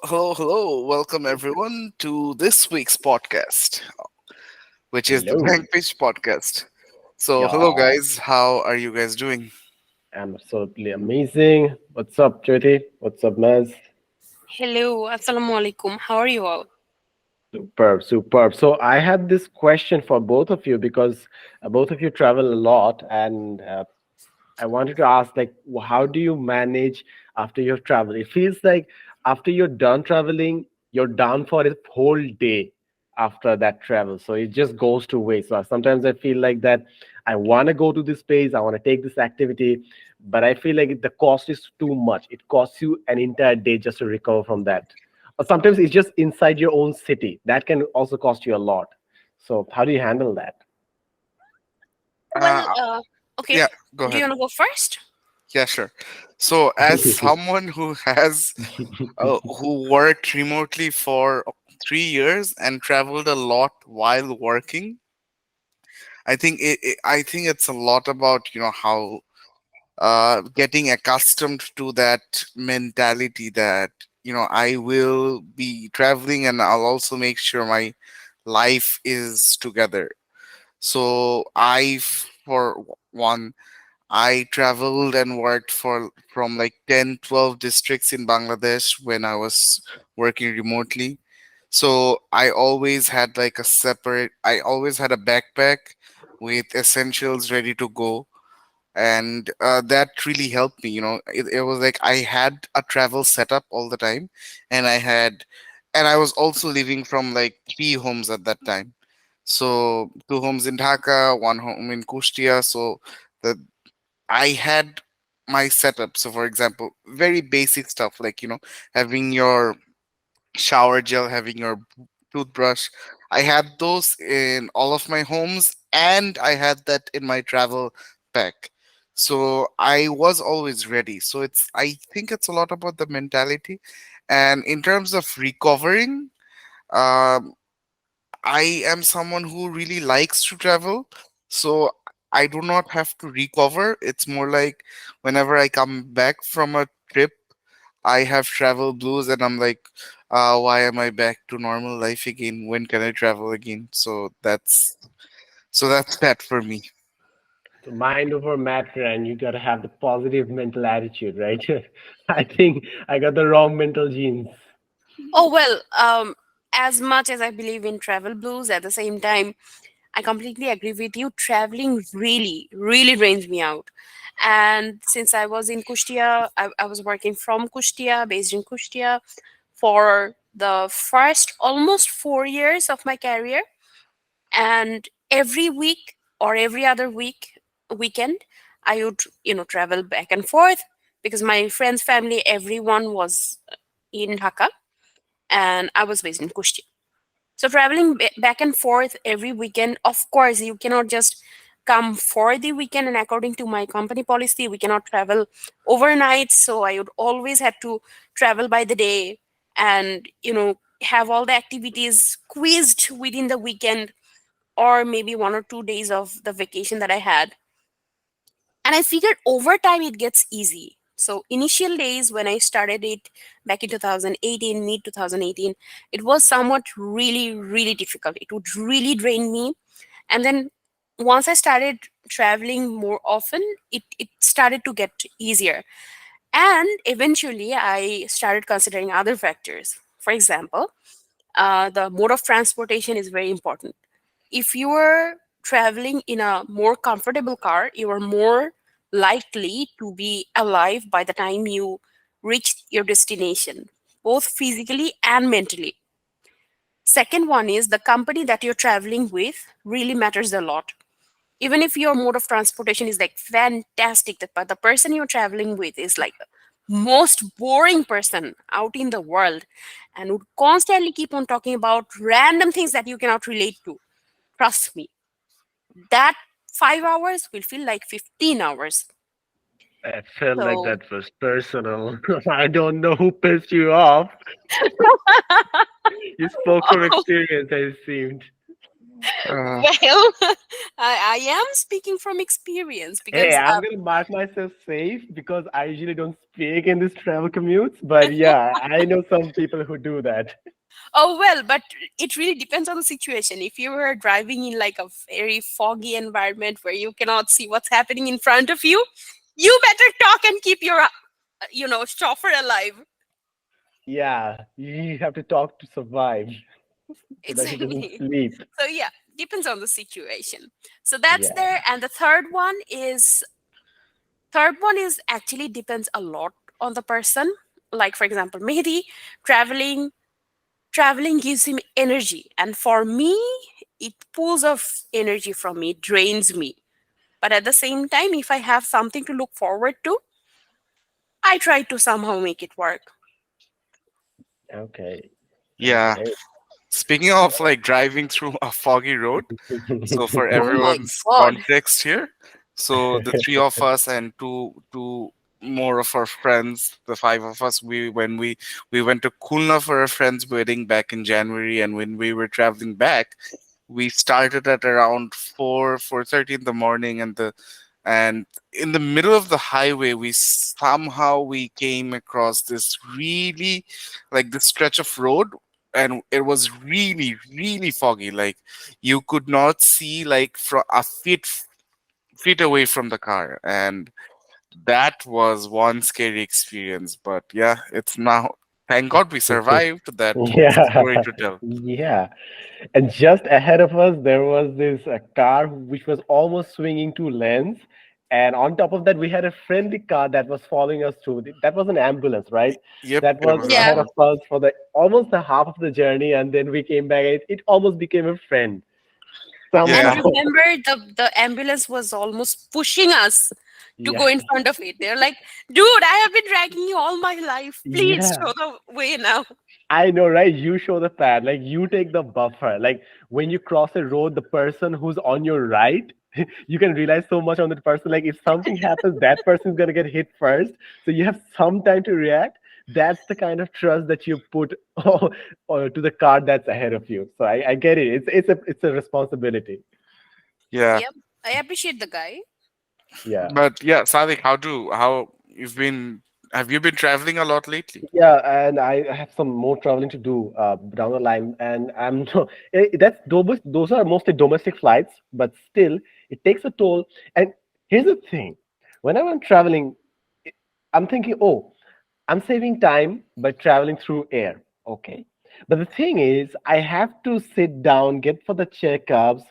Hello, hello. Welcome everyone to this week's podcast, which is the Hello. Blank Page podcast. So, hello Yeah, guys. How are you guys doing? I'm absolutely amazing. What's up, Jyoti? What's up, Maz? Hello, assalamu alaikum. How are you all? Superb, superb. So I had this question for both of you because both of you travel a lot, and I wanted to ask, like, how do you manage after you've traveled? It feels like after you're done traveling, you're done for a whole day after that travel. So it just goes to waste. So sometimes I feel like that I want to go to this place, I want to take this activity, but I feel like the cost is too much. It costs you an entire day just to recover from that. Or sometimes it's just inside your own city. That can also cost you a lot. So how do you handle that? Well, Uh, okay. yeah, go Do you ahead. want to go first? Yeah, sure. So, as someone who has who worked remotely for 3 years and traveled a lot while working, I think it's a lot about how getting accustomed to that mentality that I will be traveling and I'll also make sure my life is together. So for one, I traveled and worked for from like 10, 12 districts in Bangladesh when I was working remotely. So I always had a backpack with essentials ready to go, and that really helped me. It was like I had a travel setup all the time, and I was also living from like three homes at that time. So two homes in Dhaka, one home in Kushtia. So the I had my setup. So for example, very basic stuff like having your shower gel, having your toothbrush. I had those in all of my homes, and I had that in my travel pack. So I was always ready. So I think it's a lot about the mentality. And in terms of recovering, um, I am someone who really likes to travel. So I do not have to recover. It's more like whenever I come back from a trip, I have travel blues, and I'm like, why am I back to normal life again? When can I travel again? So that's that for me. So mind over matter, and you got to have the positive mental attitude, right? I think I got the wrong mental genes. Oh, well, as much as I believe in travel blues, at the same time, I completely agree with you. Traveling really, really drains me out. And since I was in Kushtia, I was working from Kushtia, based in Kushtia, for the first almost 4 years of my career. And every week or every other weekend, I would travel back and forth because my friends, family, everyone was in Dhaka, and I was based in Kushti. So traveling back and forth every weekend, of course you cannot just come for the weekend, and according to my company policy we cannot travel overnight, so I would always have to travel by the day, and have all the activities squeezed within the weekend, or maybe 1 or 2 days of the vacation that I had. And I figured over time it gets easy. So initial days when I started it back in 2018, mid 2018, it was somewhat really, really difficult. It would really drain me. And then once I started traveling more often, it started to get easier. And eventually I started considering other factors. For example, the mode of transportation is very important. If you are traveling in a more comfortable car, you are more likely to be alive by the time you reach your destination, both physically and mentally. Second one is the company that you're traveling with really matters a lot. Even if your mode of transportation is like fantastic, but the person you're traveling with is like the most boring person out in the world and would constantly keep on talking about random things that you cannot relate to. Trust me, that 5 hours will feel like 15 hours. I felt like So, that was personal. I don't know who pissed you off. You spoke from experience, I seemed. Uh, Well, I am speaking from experience Hey, because I'm gonna mark myself safe because I usually don't speak in these travel commutes. But yeah, I know some people who do that. oh well, but it really depends on the situation. If you are driving in like a very foggy environment where you cannot see what's happening in front of you, you better talk and keep your chauffeur alive. Yeah, you have to talk to survive so that he doesn't Exactly. sleep. So yeah, depends on the situation. So that's Yeah. there, and the third one is actually depends a lot on the person. Like for example, Mehdi, traveling traveling gives him energy, and for me, it pulls off energy from me, drains me. But at the same time, if I have something to look forward to, I try to somehow make it work. Okay. yeah. Okay. Speaking of like driving through a foggy road, so for Oh my everyone's god. context here, so the three of us and two more of our friends, the five of us, we went to Kulna for a friend's wedding back in January, and when we were traveling back, we started at around 4:30 in the morning, and in the middle of the highway we came across this really, like, this stretch of road, and it was really really foggy, like you could not see like from a feet away from the car, and that was one scary experience. But yeah, it's now, thank god we survived that. It's a story Yeah. to tell. Yeah. And just ahead of us, there was this car which was almost swinging two lanes. And on top of that, we had a friendly car that was following us through. That was an ambulance, right? Yep, That it was was ahead Yeah. of ambulance. us for the almost the half of the journey, and then we came back. It almost became a friend And Yeah, somehow. remember, the ambulance was almost pushing us to go Yeah, in front of it. They're like, dude, I have been dragging you all my life. Please yeah. show the way now. I know, right? You show the pad, like you take the buffer. Like when you cross a road, the person who's on your right, you can rely so much on that person. Like if something happens, that person's gonna get hit first. So you have some time to react. That's the kind of trust that you put to the car that's ahead of you. So I get it. It's a responsibility. yeah. Yep. I appreciate the guy. Yeah. But yeah, Sadik, how you've been, have you been traveling a lot lately? Yeah, and I have some more traveling to do down the line, and I'm those are mostly domestic flights, but still it takes a toll. And here's the thing: whenever I'm traveling, i- I'm thinking, oh, I'm saving time by traveling through air. Okay. But the thing is, I have to sit down, get for the checkups,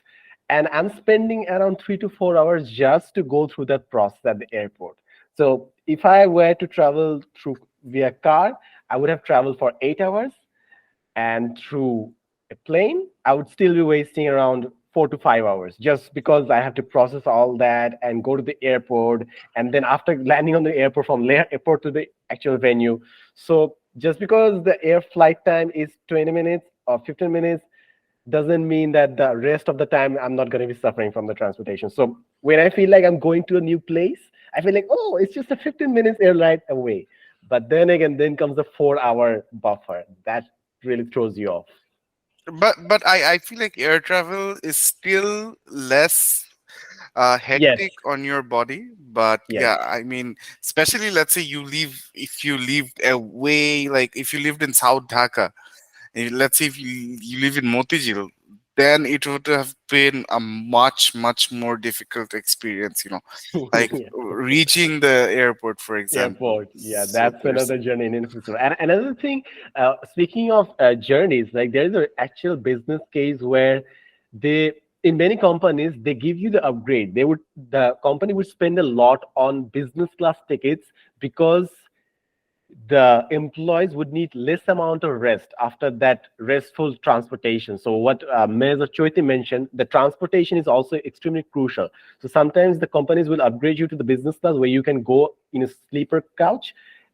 and I'm spending around 3 to 4 hours just to go through that process at the airport. So if I were to travel through via car, I would have traveled for 8 hours, and through a plane, I would still be wasting around 4 to 5 hours just because I have to process all that and go to the airport. And then after landing on the airport, from airport to the actual venue. So just because the air flight time is 20 minutes or 15 minutes doesn't mean that the rest of the time I'm not going to be suffering from the transportation. So when I feel like I'm going to a new place, I feel like, oh, it's just a 15 minutes air ride away. But then again, then comes the 4 hour buffer. That really throws you off. But I feel like air travel is still less Yes, hectic on your body. But yes. yeah, I mean, especially let's say if you lived away, like if you lived in South Dhaka, let's say if you live in Motijil, then it would have been a much more difficult experience, like Yeah. reaching the airport, for example. Airport. Yeah, So that's there's, another journey in infrastructure. And another thing, speaking of journeys, like there's an actual business case where they, in many companies, they give you the upgrade. The company would spend a lot on business class tickets because the employees would need less amount of rest after that restful transportation. So what Ms. Choiti mentioned, the transportation is also extremely crucial. So sometimes the companies will upgrade you to the business class where you can go in a sleeper couch,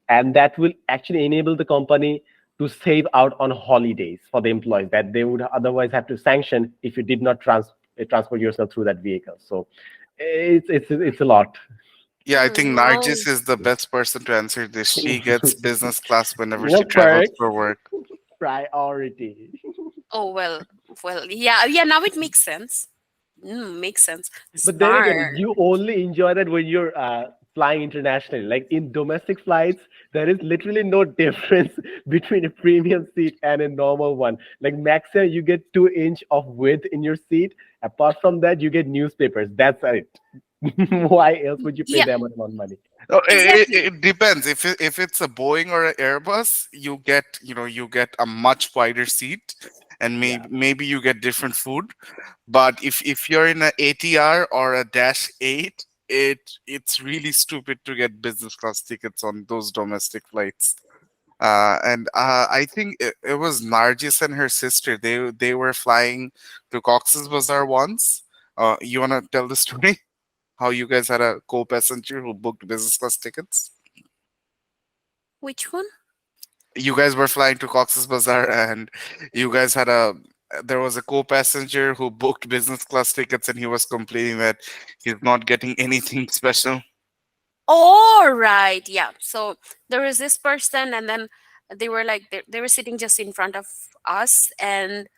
and that will actually enable the company to save out on holidays for the employees that they would otherwise have to sanction if you did not transport yourself through that vehicle. So it's a lot. yeah, I think Wow. Nargis is the best person to answer this. She gets business class whenever You know, she travels perks, for work. priority. Oh well. Well, yeah, yeah. Now it makes sense. Makes sense. But then Smart. again, you only enjoy that when you're flying internationally. Like in domestic flights, there is literally no difference between a premium seat and a normal one. Like maximum, you get 2 inch of width in your seat. Apart from that, you get newspapers. That's it. Why else would you pay Yeah, them amount of money? Oh, exactly. it depends. If it's a Boeing or an Airbus, you get a much wider seat, and Yeah. maybe you get different food. But if you're in a ATR or a Dash 8, it's really stupid to get business class tickets on those domestic flights. And I think it was Nargis and her sister. They were flying to Cox's Bazar once. You wanna tell the story? How you guys had a co-passenger who booked business class tickets? Which one? You guys were flying to Cox's Bazar, and you guys had a there was a co-passenger who booked business class tickets, and he was complaining that he's not getting anything special. All right, yeah. So there was this person, and then they were like they were sitting just in front of us, and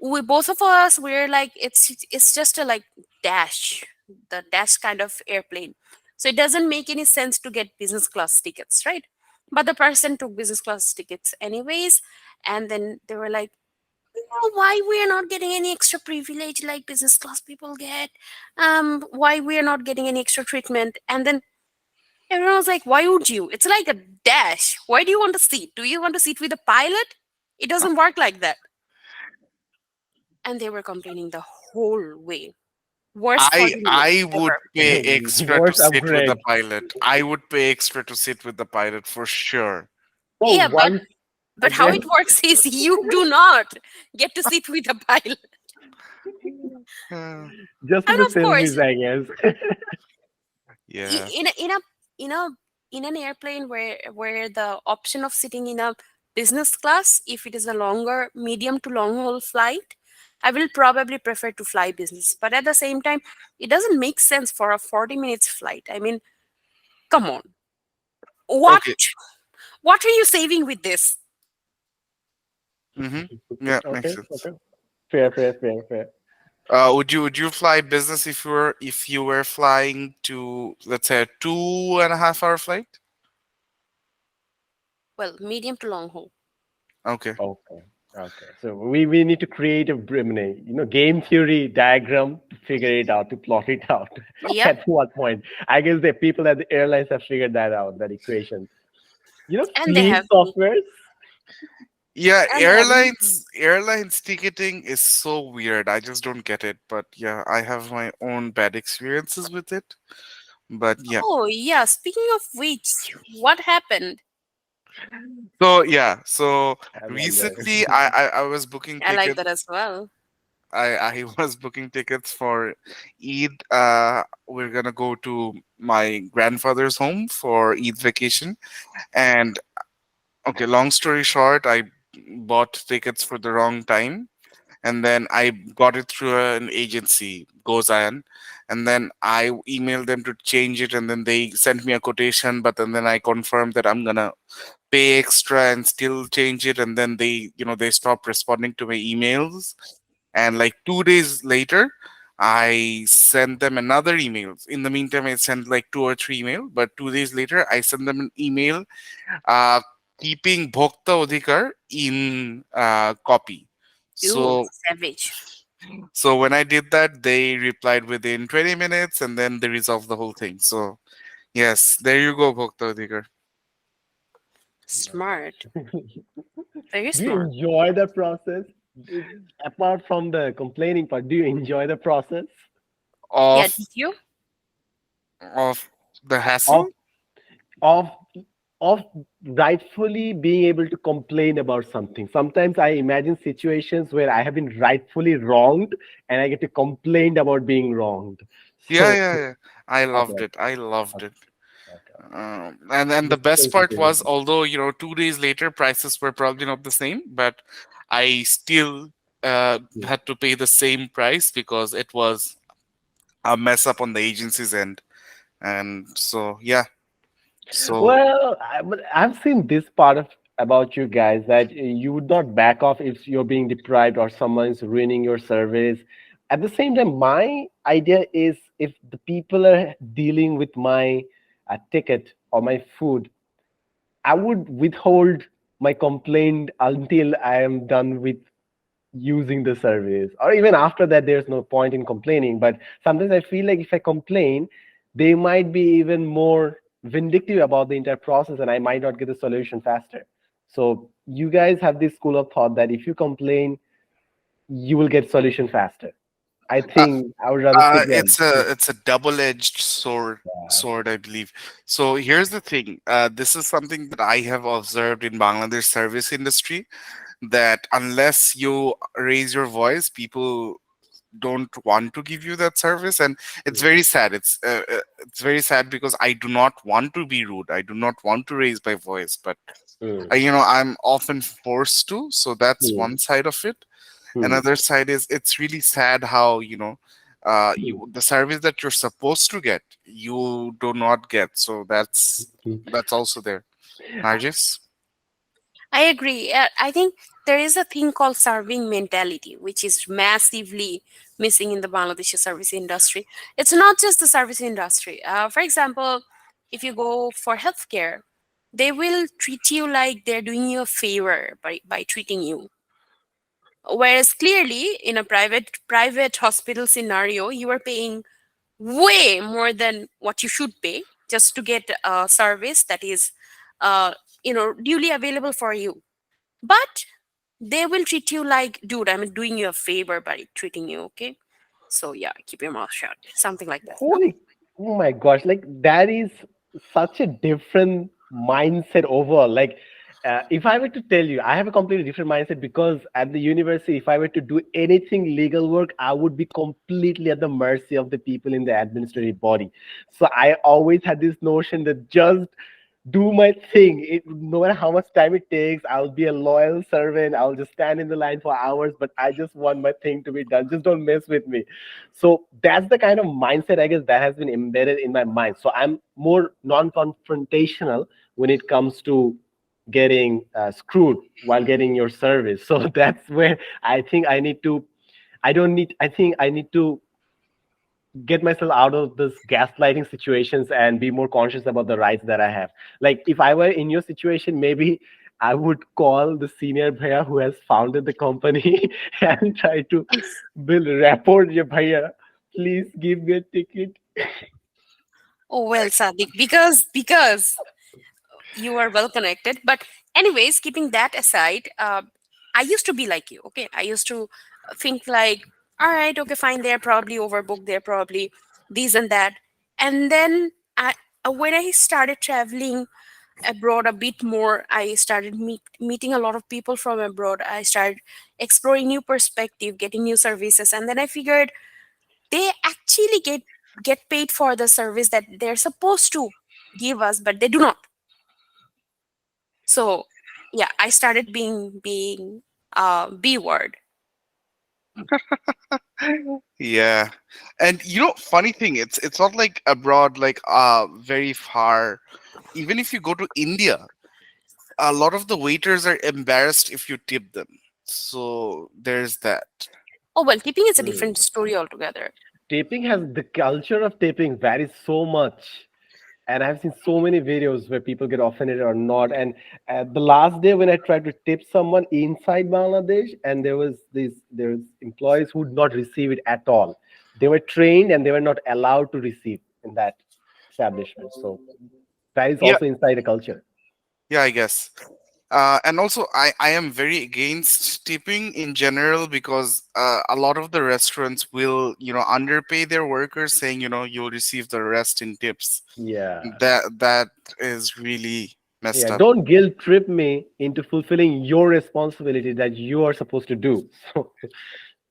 we both of us we were like it's just a like dash, the dash kind of airplane. So it doesn't make any sense to get business class tickets, right? But the person took business class tickets anyways, and then they were like, why we are not getting any extra privilege like business class people get? Why we are not getting any extra treatment? And then everyone was like, why would you? It's like a dash. Why do you want to sit? Do you want to sit with a pilot? It doesn't work like that. And they were complaining the whole way. Worst I 40 minutes I would ever. pay extra to Worst sit with the upgrade. pilot. I would pay extra to sit with the pilot for sure. So Yeah, once but how it again, works is you do not get to sit with a pilot. Uh, just for And the of course, selfies, I guess. yeah. in a in an airplane where the option of sitting in a business class, if it is a longer medium to long haul flight, I will probably prefer to fly business. But at the same time, it doesn't make sense for a 40 minutes flight. I mean, come on. What Okay. what are you saving with this? Mm-hmm. Yeah, makes Okay, sense. okay. Fair, fair, fair, fair. Would you fly business if you were flying to, let's say, a 2.5 hour flight? Well, medium to long haul. Okay. Okay. Okay. So we need to create a game theory diagram to figure it out, to plot it out. Yep. At what point? I guess the people at the airlines have figured that out, that equation. And they Fleet have me. softwares. Yeah, And they have me. airlines ticketing is so weird. I just don't get it. But yeah, I have my own bad experiences with it. But yeah. Oh yeah, speaking of which, what happened? So yeah, so I wonder. recently I was booking I like tickets. that as well. I was booking tickets for Eid. We're gonna go to my grandfather's home for Eid vacation. And okay, long story short, I bought tickets for the wrong time, and then I got it through an agency, Gozayan, and then I emailed them to change it, and then they sent me a quotation, but then I confirmed that I'm gonna pay extra and still change it, and then they stopped responding to my emails, and like 2 days later I sent them another email. In the meantime, I sent like two or three email, but 2 days later I sent them an email, uh, keeping Bhokta Odhikar in copy. You So savage. when I did that, they replied within 20 minutes, and then they resolved the whole thing. So yes, there you go, Bhokta Odhikar. Smart. Very Do you smart. enjoy the process? Apart from the complaining part, do you enjoy the process Yeah, Of did you? the of hassle. of of rightfully being able to complain about something? Sometimes I imagine situations where I have been rightfully wronged and I get to complain about being wronged. Yeah, So, yeah, yeah. I okay, loved it. I loved okay, it. okay. And the This best thing part is was, although 2 days later prices were probably not the same, but I still had to pay the same price because it was a mess up on the agency's end. And so yeah, so Well, but I've seen this part of about you guys that you would not back off if you're being deprived or someone's ruining your service. At the same time, my idea is if the people are dealing with my ticket or my food, I would withhold my complaint until I am done with using the service, or even after that there's no point in complaining. But sometimes I feel like if I complain, they might be even more vindictive about the entire process and I might not get the solution faster. So you guys have this school of thought that if you complain, you will get solution faster. I Uh, think I would rather stick with it's a double-edged sword, I believe. So here's the thing. This is something that I have observed in Bangladesh service industry, that unless you raise your voice, people don't want to give you that service, and it's very sad. It's very sad because I do not want to be rude. I do not want to raise my voice, but mm, I'm often forced to. So that's mm, one side of it. mm, Another side is it's really sad how mm, the service that you're supposed to get, you do not get. So mm. that's also there. Nargis? I agree. I think there is a thing called serving mentality, which is massively missing in the Bangladeshi service industry. It's not just the service industry. For example, if you go for healthcare, they will treat you like they're doing you a favor by treating you. Whereas clearly, in a private hospital scenario, you are paying way more than what you should pay just to get a service that is, uh, duly available for you. But they will treat you like, dude, I'm doing you a favor by treating you, okay? So yeah, keep your mouth shut, something like that. No. Holy, oh my gosh, like that is such a different mindset overall. Like, if I were to tell you, I have a completely different mindset because at the university, if I were to do anything legal work, I would be completely at the mercy of the people in the administrative body. So I always had this notion that just do my thing. No matter how much time it takes, I'll be a loyal servant. I'll just stand in the line for hours, but I just want my thing to be done. Just don't mess with me. So that's the kind of mindset I guess that has been embedded in my mind. So I'm more non-confrontational when it comes to getting screwed while getting your service. So that's where I think I need to. I don't need. I think I need to get myself out of this gaslighting situations and be more conscious about the rights that I have. Like if I were in your situation, maybe I would call the senior bhaiya who has founded the company and try to build rapport. Yeah, bhaiya, please give me a ticket. Oh well, Sadiq, because you are well connected. But anyways, keeping that aside, I used to be like you. Okay, I used to think like, all right, okay, fine, they're probably overbooked, they're probably this and that. And then when I started traveling abroad a bit more, I started meeting a lot of people from abroad. I started exploring new perspective, getting new services, and then I figured they actually get paid for the service that they're supposed to give us, but they do not. So yeah, I started being B word. Yeah. And funny thing, it's not like abroad, like very far. Even if you go to India, a lot of the waiters are embarrassed if you tip them. So there's that. Oh well, tipping is a Hmm. different story altogether. Taping has the culture of taping varies so much. And I've seen so many videos where people get offended or not. And the last day when I tried to tip someone inside Bangladesh, and there was employees who would not receive it at all. They were trained and they were not allowed to receive in that establishment. So that is Yeah, also inside the culture. yeah, I guess. And also, I am very against tipping in general because a lot of the restaurants will, underpay their workers, saying, you'll receive the rest in tips. Yeah. That is really messed Yeah. up. Don't guilt trip me into fulfilling your responsibility that you are supposed to do. So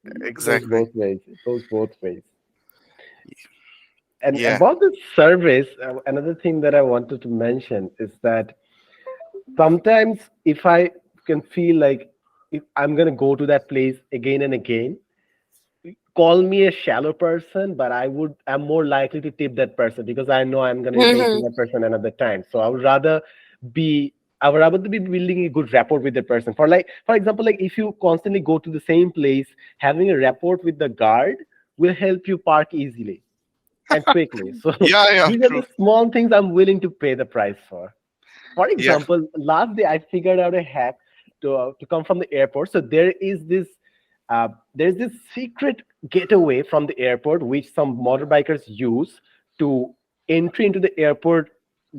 it goes Exactly. both ways. It goes both ways. And Yeah. about the service, another thing that I wanted to mention is that sometimes if I can feel like if I'm going to go to that place again and again, call me a shallow person, but I'm more likely to tip that person because I know I'm going to be Hmm. tasting that person another time. So I would rather be I would rather be building a good rapport with the person. For example, like if you constantly go to the same place, having a rapport with the guard will help you park easily and quickly. So Yeah, yeah, these are true. the small things I'm willing to pay the price for. For Yeah. example, last day I figured out a hack to come from the airport. So there's this secret getaway from the airport which some motorbikers use to entry into the airport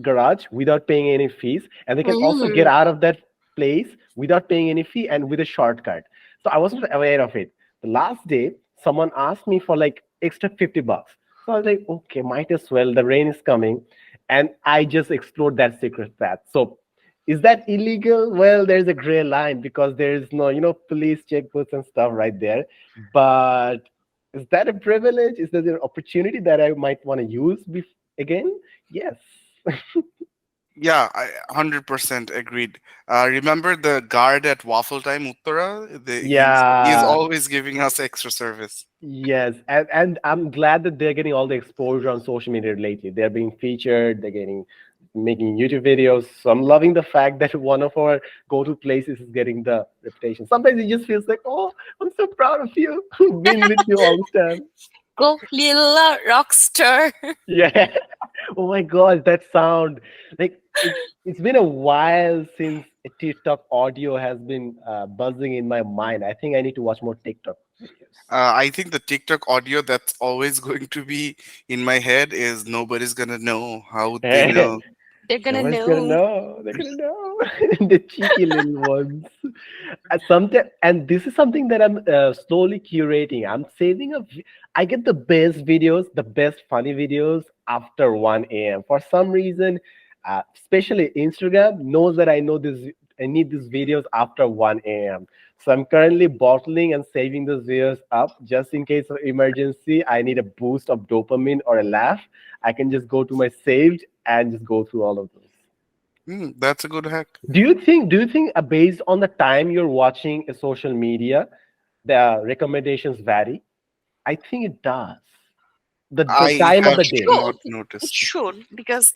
garage without paying any fees, and they can also get Mm. out of that place without paying any fee and with a shortcut. So I wasn't aware of it. The last day, someone asked me for like extra $50. So I was like, okay, might as well. The rain is coming, and I just explored that secret path. So is that illegal? Well, there's a gray line because there's no, police checkposts and stuff right there. But is that a privilege? Is that an opportunity that I might want to use again? Yes. Yeah, 100% agreed. Remember the guard at Waffle Time, Uttara? He's Yeah. always giving us extra service. Yes, and I'm glad that they're getting all the exposure on social media lately. They're being featured, they're getting making YouTube videos. So I'm loving the fact that one of our go-to places is getting the reputation. Sometimes it just feels like, oh, I'm so proud of you. Been with you all this time. Go, little rock star. Yeah. Oh my God, that sound. Like it's been a while since a TikTok audio has been buzzing in my mind. I think I need to watch more TikTok I think the TikTok audio that's always going to be in my head is nobody's gonna know. How would they videos. know? They're gonna Nobody's gonna know. know. They're gonna know. The cheeky little ones. And this is something that I'm slowly curating. I'm saving up. I get the best videos, the best funny videos after 1 a.m. For some reason, especially Instagram knows that I know this. I need these videos after 1 a.m. So I'm currently bottling and saving those videos up just in case of emergency. I need a boost of dopamine or a laugh. I can just go to my saved and just go through all of those. That's a good hack. Do you think based on the time you're watching a social media, the recommendations vary? I think it does. The I time of have the It day. not should. It noticed it. should because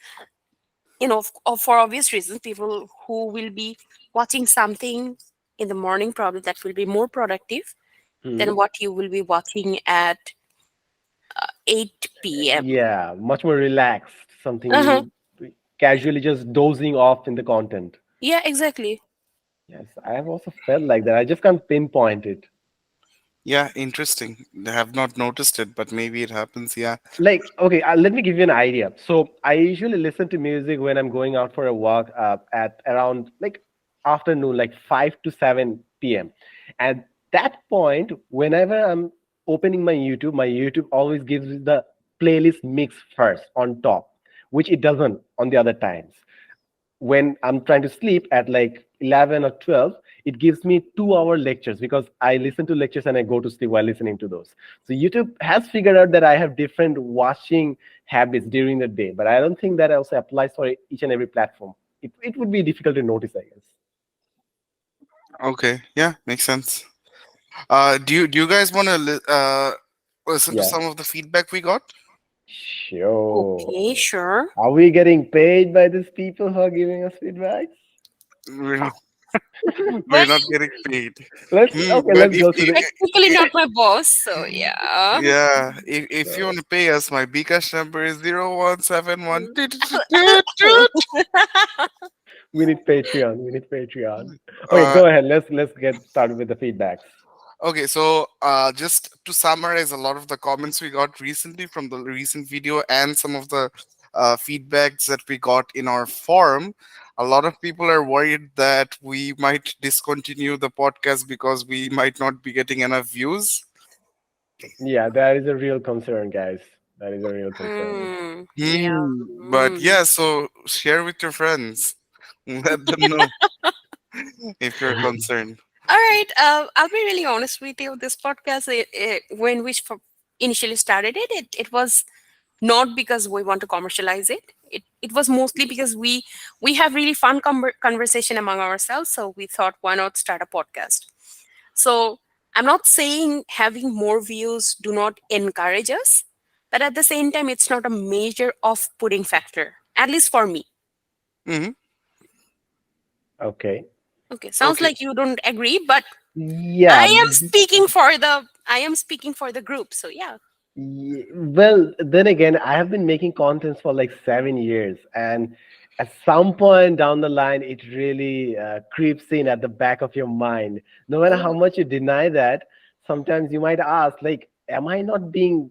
for obvious reasons, people who will be watching something in the morning probably that will be more productive Hmm. than what you will be watching at 8 p.m. Yeah, much more relaxed. Something Uh-huh. you casually just dozing off in the content. Yeah, exactly. Yes, I have also felt like that. I just can't pinpoint it. Yeah, interesting. I have not noticed it, but maybe it happens. Yeah. Like, okay, let me give you an idea. So I usually listen to music when I'm going out for a walk at around like afternoon, like 5 to 7 p.m. At that point, whenever I'm opening my YouTube always gives me the playlist mix first on top, which it doesn't on the other times. When I'm trying to sleep at like 11 or 12, it gives me 2 hour lectures because I listen to lectures and I go to sleep while listening to those. So YouTube has figured out that I have different watching habits during the day, but I don't think that also applies for each and every platform. It would be difficult to notice, I guess. Okay. Yeah, makes sense. Do you guys want to listen to Yeah, some of the feedback we got? Okay, sure. sure. Are we getting paid by these people who are giving us feedback? We're not, we're Well, not getting paid. But Let's if, go through the. technically not my boss, so yeah. yeah, if you want to pay us, my Bcash number is 0171. We need Patreon. We need Patreon. Okay, Uh, go ahead. Let's get started with the feedbacks. okay, so just to summarize a lot of the comments we got recently from the recent video and some of the feedbacks that we got in our forum, a lot of people are worried that we might discontinue the podcast because we might not be getting enough views. Yeah, that is a real concern, guys. That is a real concern. Yeah. But Mm. yeah, so share with your friends. Let them know if you're concerned. All right. I'll be really honest with you. This podcast, when we initially started it was not because we want to commercialize it. It was mostly because we have really fun conversation among ourselves. So we thought, why not start a podcast? So I'm not saying having more views do not encourage us, but at the same time, it's not a major off-putting factor. At least for me. Hmm. Okay. Okay, sounds Okay. like you don't agree, but Yeah. I am speaking for the group. So yeah. Well, then again, I have been making contents for like 7 years, and at some point down the line, it really creeps in at the back of your mind. No matter how Oh, much you deny that, sometimes you might ask, like, am I not being,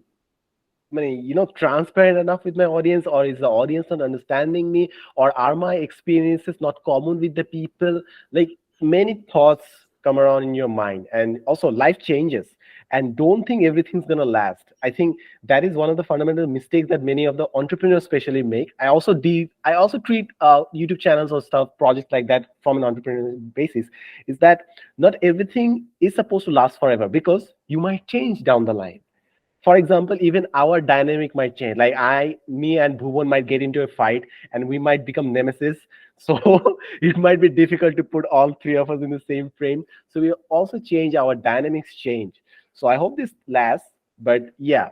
I mean, transparent enough with my audience, or is the audience not understanding me, or are my experiences not common with the people? Like, many thoughts come around in your mind, and also life changes. And don't think everything's gonna last. I think that is one of the fundamental mistakes that many of the entrepreneurs especially make. I also treat YouTube channels or stuff, projects like that from an entrepreneurial basis. Is that not everything is supposed to last forever, because you might change down the line. For example, even our dynamic might change. Like me and Bhuvan might get into a fight, and we might become nemesis. So it might be difficult to put all three of us in the same frame. So we also change, our dynamics change. So I hope this lasts. But yeah,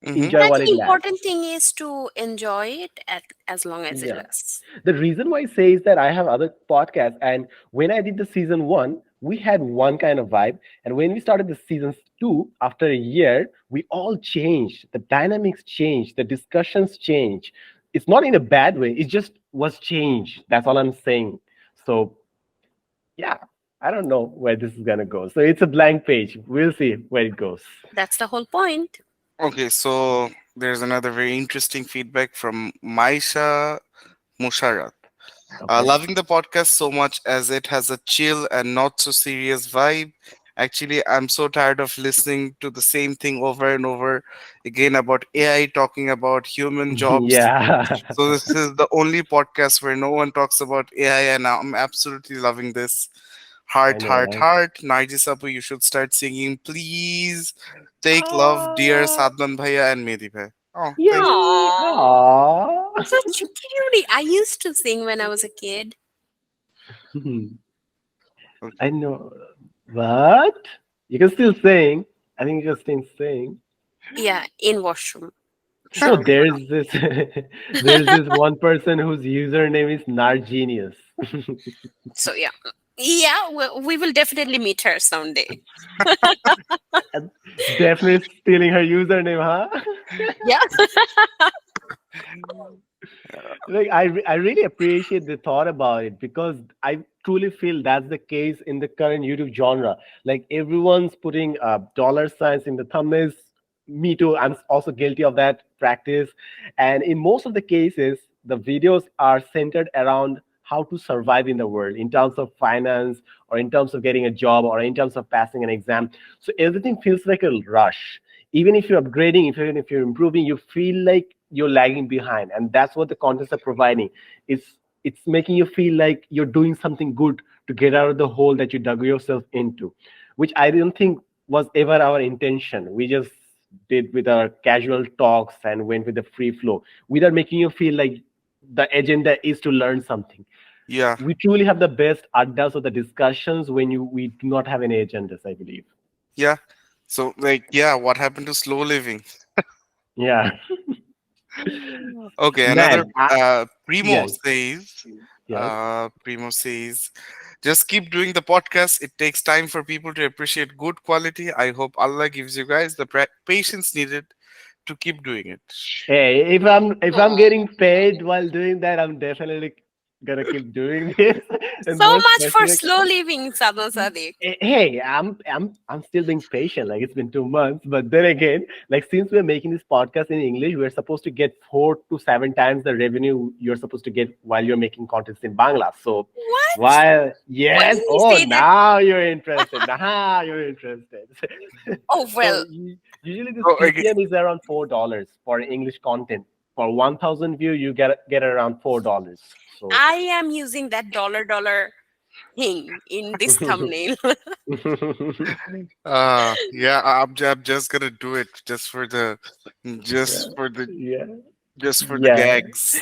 Mm-hmm. but enjoy I while think it lasts. important thing is to enjoy it as long as it Yeah. lasts. The reason why I say is that I have other podcasts, and when I did the season one, we had one kind of vibe, and when we started the season two, after a year, we all changed. The dynamics changed, the discussions changed. It's not in a bad way; it just was changed. That's all I'm saying. So yeah, I don't know where this is gonna go. So it's a blank page. We'll see where it goes. That's the whole point. Okay, so there's another very interesting feedback from Maisha Musharat. Okay. Loving the podcast so much as it has a chill and not so serious vibe. Actually, I'm so tired of listening to the same thing over and over again about AI talking about human jobs. Yeah, So this is the only podcast where no one talks about AI, and I'm absolutely loving this. I Heart, know, heart, right? heart. Nargis Apu, you should start singing, please. Take love, dear Ah, Sadman Bhaiya and Mehdi Bhai. Oh, thank you. yay! Aww. Aww. Such cutie. I used to sing when I was a kid. I know. What? You can still sing. I think you can still sing. Yeah, in washroom. No, Sure. there's this there's this one person whose username is Nargenius. So yeah. Yeah, we will definitely meet her someday. Definitely stealing her username, huh? Yeah. Like I really appreciate the thought about it, because I truly feel that's the case in the current YouTube genre. Like everyone's putting dollar signs in the thumbnails. Me too. I'm also guilty of that practice. And in most of the cases, the videos are centered around how to survive in the world in terms of finance, or in terms of getting a job, or in terms of passing an exam. So everything feels like a rush. Even if you're upgrading, even if you're improving, you feel like you're lagging behind, and that's what the contents are providing. It's making you feel like you're doing something good to get out of the hole that you dug yourself into, which I don't think was ever our intention. We just did with our casual talks and went with the free flow without making you feel like the agenda is to learn something. Yeah, We truly have the best addas of the discussions when we do not have any agendas, I believe. yeah. So, like, yeah, what happened to slow living? Yeah. Okay, another Man, Primo yeah, says, yes. Primo says, just keep doing the podcast. It takes time for people to appreciate good quality. I hope Allah gives you guys the patience needed to keep doing it. Hey, if I'm Aw. getting paid while doing that, I'm definitely gonna keep doing this. And So more much for specific, slow living, Sadhu Sadiq. hey, I'm still being patient. Like it's been 2 months, but then again, like since we're making this podcast in English, we're supposed to get 4 to 7 times the revenue you're supposed to get while you're making contents in Bangla. So What? while Why yes, did you oh say that? now you're interested. Now you're interested. Oh, So well, usually the So, okay, CPM is around $4 for English content. For 1,000 view, you get around $4. So I am using that dollar thing in this thumbnail. yeah, I'm just gonna do it just for the, yeah, just for the yeah. gags.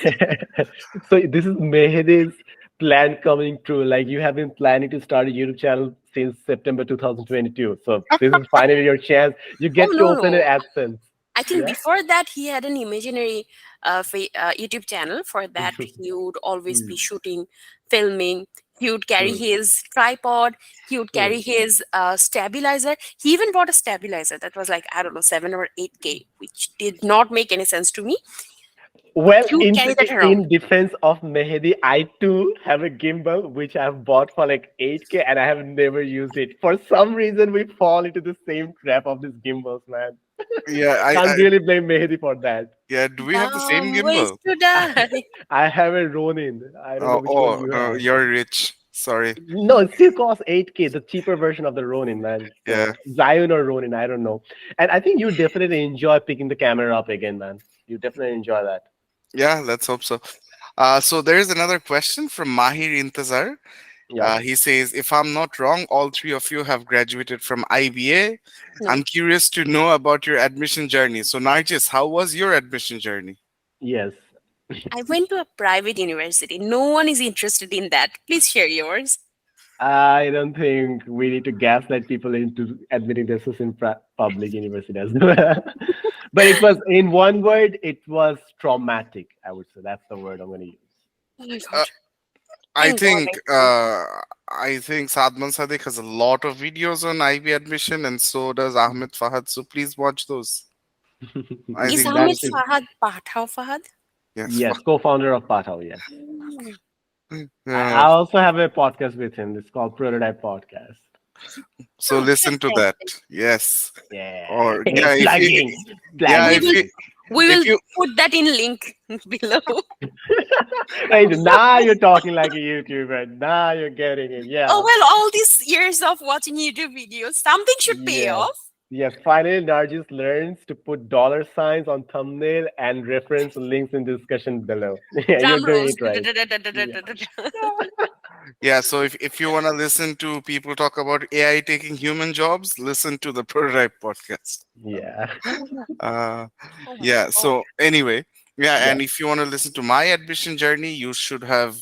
So this is Mehdi's plan coming true. Like you have been planning to start a YouTube channel since September 2022. So this is finally your chance. You Oh, get to no, open an no. AdSense. I think Yeah. before that, he had an imaginary YouTube channel. For that, he would always be shooting, filming, He would carry Hmm. his tripod. He would Hmm. carry his stabilizer. He even bought a stabilizer that was like, I don't know, 7 or 8K, which did not make any sense to me. But Well, he would carry that around. in defense of Mehdi, I too have a gimbal which I've bought for like 8K and I have never used it. For some reason, we fall into the same trap of these gimbals, man. Yeah, Can't really blame Mehdi for that. yeah. Do we have the same Dumb ways gimbal? to die. I have a Ronin. I don't know Oh, which one oh you no, have. you're rich. Sorry. No, it still costs 8K, the cheaper version of the Ronin, man. Yeah, So Zion or Ronin, I don't know. And I think you definitely enjoy picking the camera up again, man. You definitely enjoy that. yeah. Let's hope so. So there is another question from Mahir Intezar. Yeah. He says, if I'm not wrong, all three of you have graduated from IBA. No. I'm curious to know about your admission journey. So, Nargis, how was your admission journey? Yes. I went to a private university. No one is interested in that. Please share yours. I don't think we need to gaslight people into admitting this is in public university as well. But it was, in one word, it was traumatic. I would say that's the word I'm going to use. Oh my Uh, god. I Thank God think I didn't. uh, I think Sadman Sadiq has a lot of videos on IB admission, and so does Ahmed Fahad. So please watch those. I Is think That Ahmed those. is, Fahad Pathao Fahad? Yes. yes, co-founder of Pathao. Yes, Hmm. I Uh, also have a podcast with him. It's called Prototype Podcast. so Oh, listen to that. fantastic. Yes. Yeah, Or yeah, if you plugging, yeah We if will plugging. you we if will you put that in link below. Right now you're talking like a YouTuber. Now you're getting it. Oh Yeah. well, all these years of watching YouTube videos, something should pay Yes. off. Yes. Finally, Nargis learns to put dollar signs on thumbnail and reference links in discussion below. Yeah, you're Drum doing rolls. it right. Yeah. yeah, so if you want to listen to people talk about AI taking human jobs, listen to the Prototype podcast. Yeah. Uh, Oh my yeah. god. So anyway, yeah, Yeah. and if you want to listen to my admission journey, you should have,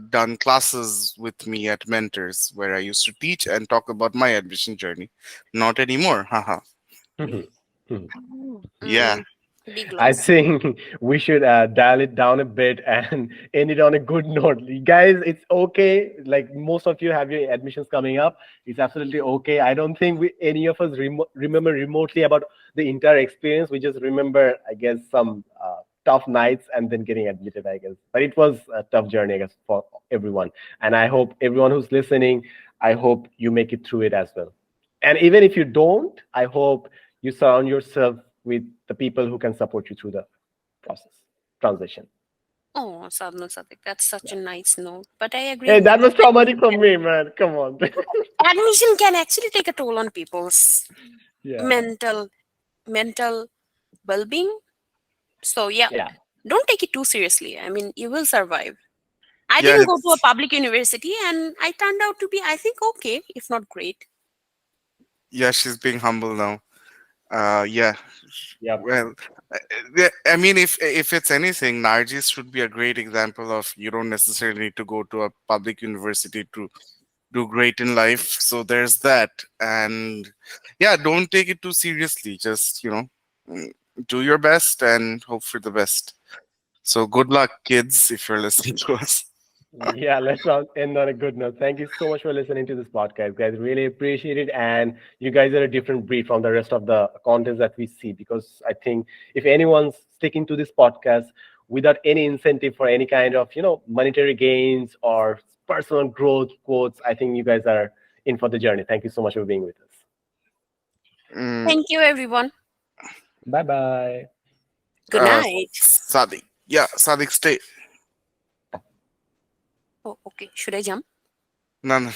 done classes with me at Mentors, where I used to teach and talk about my admission journey. Not anymore. Haha. Yeah. Mm, big I loss. think we should dial it down a bit and end it on a good note. Guys, it's okay. Like most of you have your admissions coming up. It's absolutely okay. I don't think any of us remember remotely about the entire experience. We just remember, I guess, some tough nights and then getting admitted, I guess. But it was a tough journey, I guess, for everyone. And I hope everyone who's listening, I hope you make it through it as well. And even if you don't, I hope you surround yourself with the people who can support you through the process transition. Oh, Sadhna Sadik, that's such a nice note. But I agree Hey, with that you. was traumatic for me, man. Come on. Admission can actually take a toll on people's Yeah, mental mental well-being. So yeah, yeah, don't take it too seriously. I mean, you will survive. I Yeah. didn't go to a public university, and I turned out to be, I think, okay, if not great. Yeah. She's being humble now. Yeah. yeah. Well, yeah, I mean, if it's anything, Nargis should be a great example of you don't necessarily need to go to a public university to do great in life. So there's that, and yeah, don't take it too seriously. Just mm, do your best and hope for the best. So good luck, kids, if you're listening to us. Yeah, let's end on a good note. Thank you so much for listening to this podcast, guys. Really appreciate it. And you guys are a different breed from the rest of the contents that we see because I think if anyone's sticking to this podcast without any incentive for any kind of, monetary gains or personal growth quotes, I think you guys are in for the journey. Thank you so much for being with us. Mm, Thank you, everyone. Bye bye. Good night. Sadiq, yeah, Sadiq, stay. Oh, okay. Should I jump? No, no.